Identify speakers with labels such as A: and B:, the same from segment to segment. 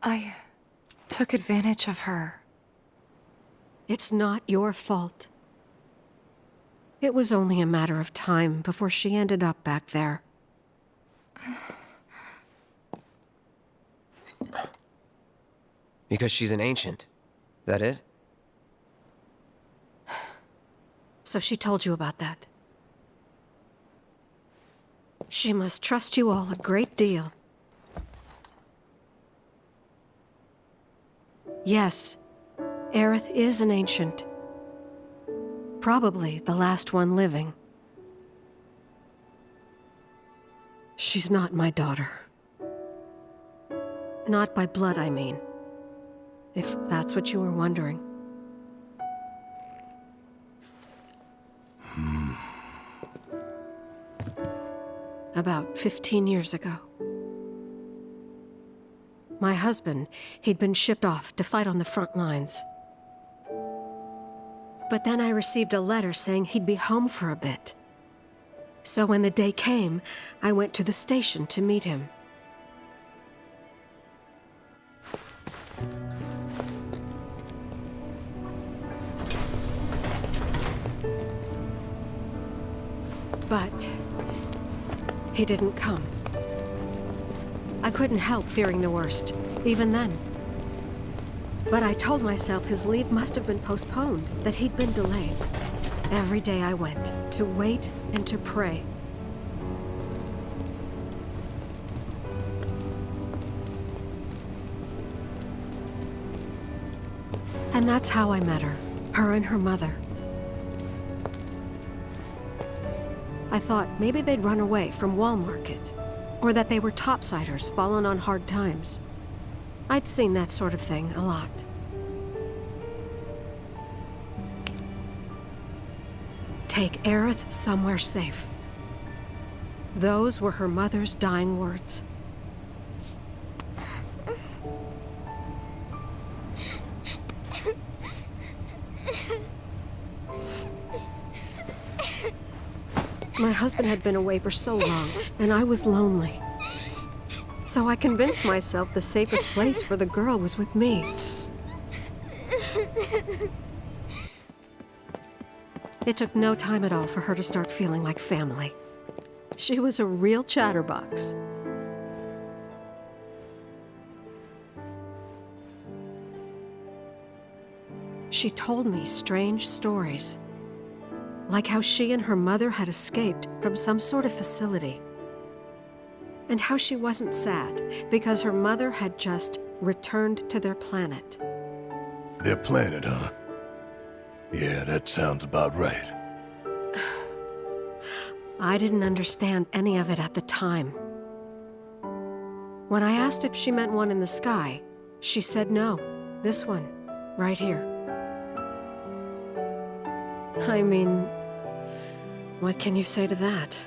A: I took advantage of her.
B: It's not your fault. It was only a matter of time before she ended up back there.
C: Because she's an ancient. That it?
B: So she told you about that. She must trust you all a great deal. Yes, Aerith is an ancient. Probably the last one living. She's not my daughter. Not by blood, I mean. If that's what you were wondering. About 15 years ago. My husband, he'd been shipped off to fight on the front lines. But then I received a letter saying he'd be home for a bit. So when the day came, I went to the station to meet him. But he didn't come. I couldn't help fearing the worst, even then. But I told myself his leave must have been postponed, that he'd been delayed. Every day I went, to wait and to pray. And that's how I met her and her mother. I thought maybe they'd run away from Wall Market, or that they were topsiders fallen on hard times. I'd seen that sort of thing a lot. Take Aerith somewhere safe. Those were her mother's dying words. My husband had been away for so long, and I was lonely. So I convinced myself the safest place for the girl was with me. It took no time at all for her to start feeling like family. She was a real chatterbox. She told me strange stories, like how she and her mother had escaped from some sort of facility, and how she wasn't sad because her mother had just returned to their planet.
D: Their planet, huh? Yeah, that sounds about right.
B: I didn't understand any of it at the time. When I asked if she meant one in the sky, she said no, this one, right here. I mean, what can you say to that?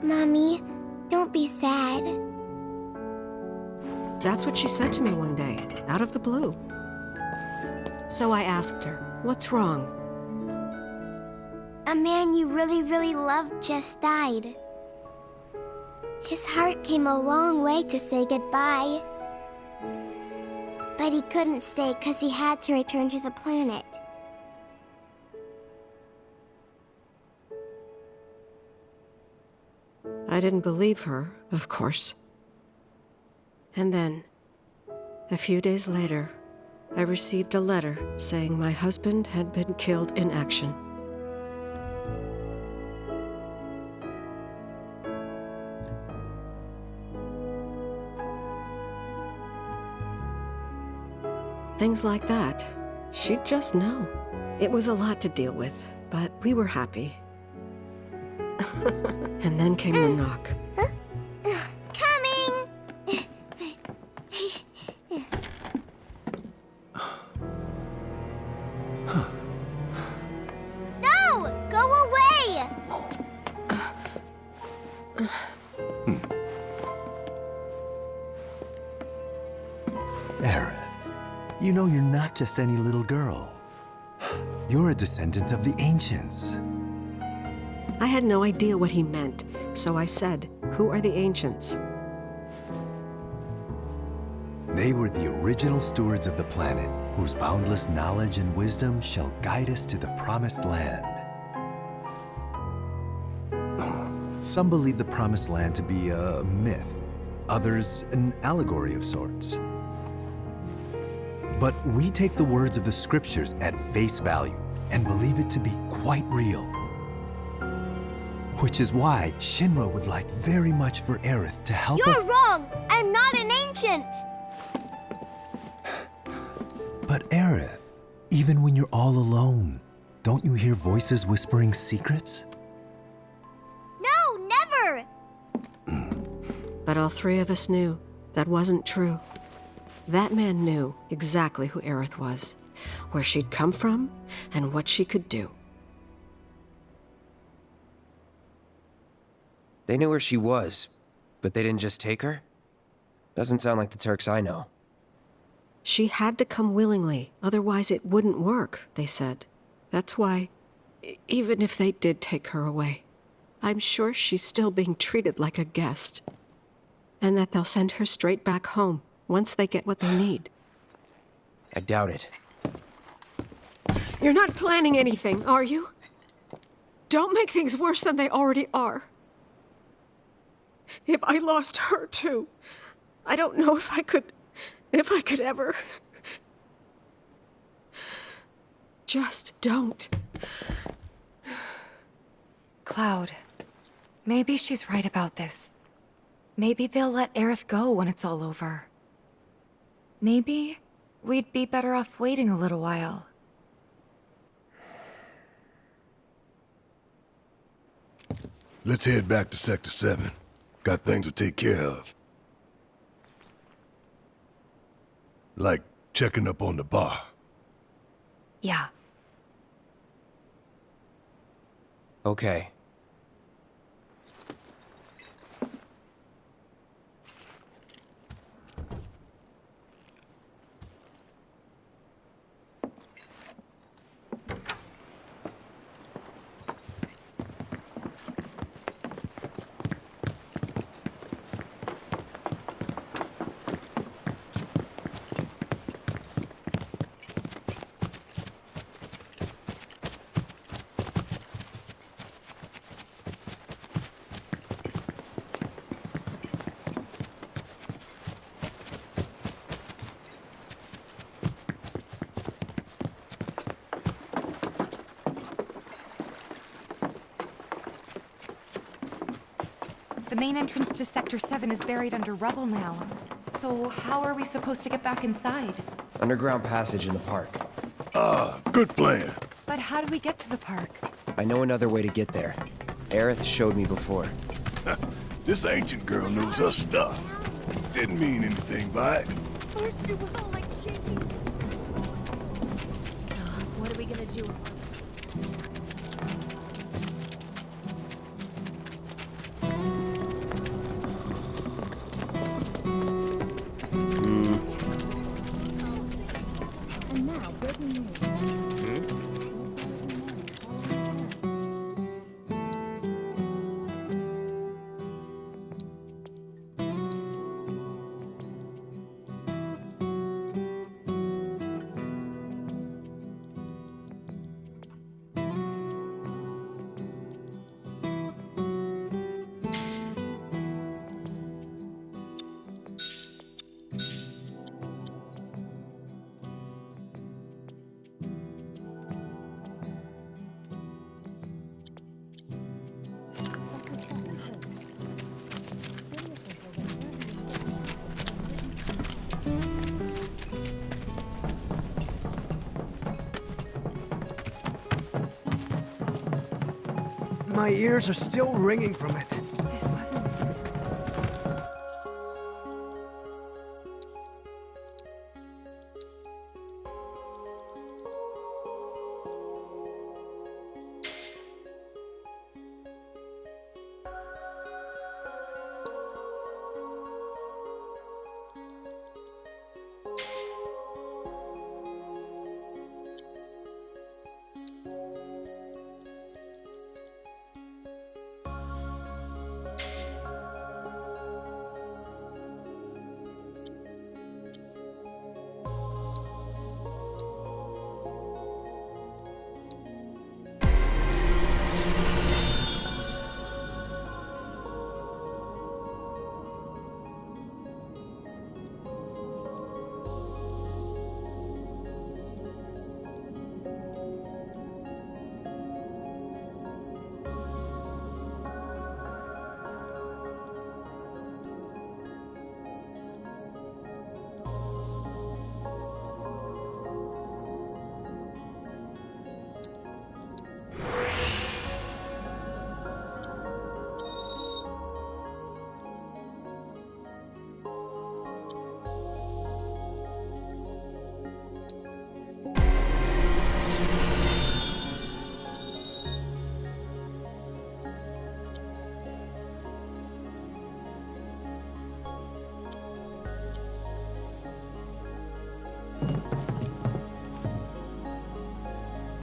E: Mommy, don't be sad.
B: That's what she said to me one day, out of the blue. So I asked her, what's wrong?
E: A man you really, really loved just died. His heart came a long way to say goodbye. But he couldn't stay because he had to return to the planet.
B: I didn't believe her, of course. And then, a few days later, I received a letter saying my husband had been killed in action. Things like that, she'd just know. It was a lot to deal with, but we were happy. And then came the knock.
E: Coming! No! Go away!
F: Aerith, you know you're not just any little girl. You're a descendant of the ancients.
B: I had no idea what he meant, so I said, "Who are the ancients?"
F: They were the original stewards of the planet, whose boundless knowledge and wisdom shall guide us to the promised land. Some believe the promised land to be a myth, others an allegory of sorts. But we take the words of the scriptures at face value and believe it to be quite real. Which is why Shinra would like very much for Aerith to help us.
E: You're wrong! I'm not an ancient!
F: But Aerith, even when you're all alone, don't you hear voices whispering secrets?
E: No, never!
B: But all three of us knew that wasn't true. That man knew exactly who Aerith was, where she'd come from, and what she could do.
C: They knew where she was, but they didn't just take her? Doesn't sound like the Turks I know.
B: She had to come willingly, otherwise it wouldn't work, they said. That's why, even if they did take her away, I'm sure she's still being treated like a guest. And that they'll send her straight back home once they get what they need.
C: I doubt it.
B: You're not planning anything, are you? Don't make things worse than they already are. If I lost her too, I don't know if I could ever. Just don't.
A: Cloud, maybe she's right about this. Maybe they'll let Aerith go when it's all over. Maybe we'd be better off waiting a little while.
D: Let's head back to Sector 7. Got things to take care of. Like checking up on the bar.
A: Yeah.
C: Okay.
A: The main entrance to Sector 7 is buried under rubble now. So how are we supposed to get back inside?
C: Underground passage in the park.
D: Good plan.
A: But how do we get to the park?
C: I know another way to get there. Aerith showed me before.
D: This ancient girl knows her stuff. Didn't mean anything by it.
E: First it was all like shaking.
G: So, what are we gonna do?
H: My ears are still ringing from it.
A: This wasn't...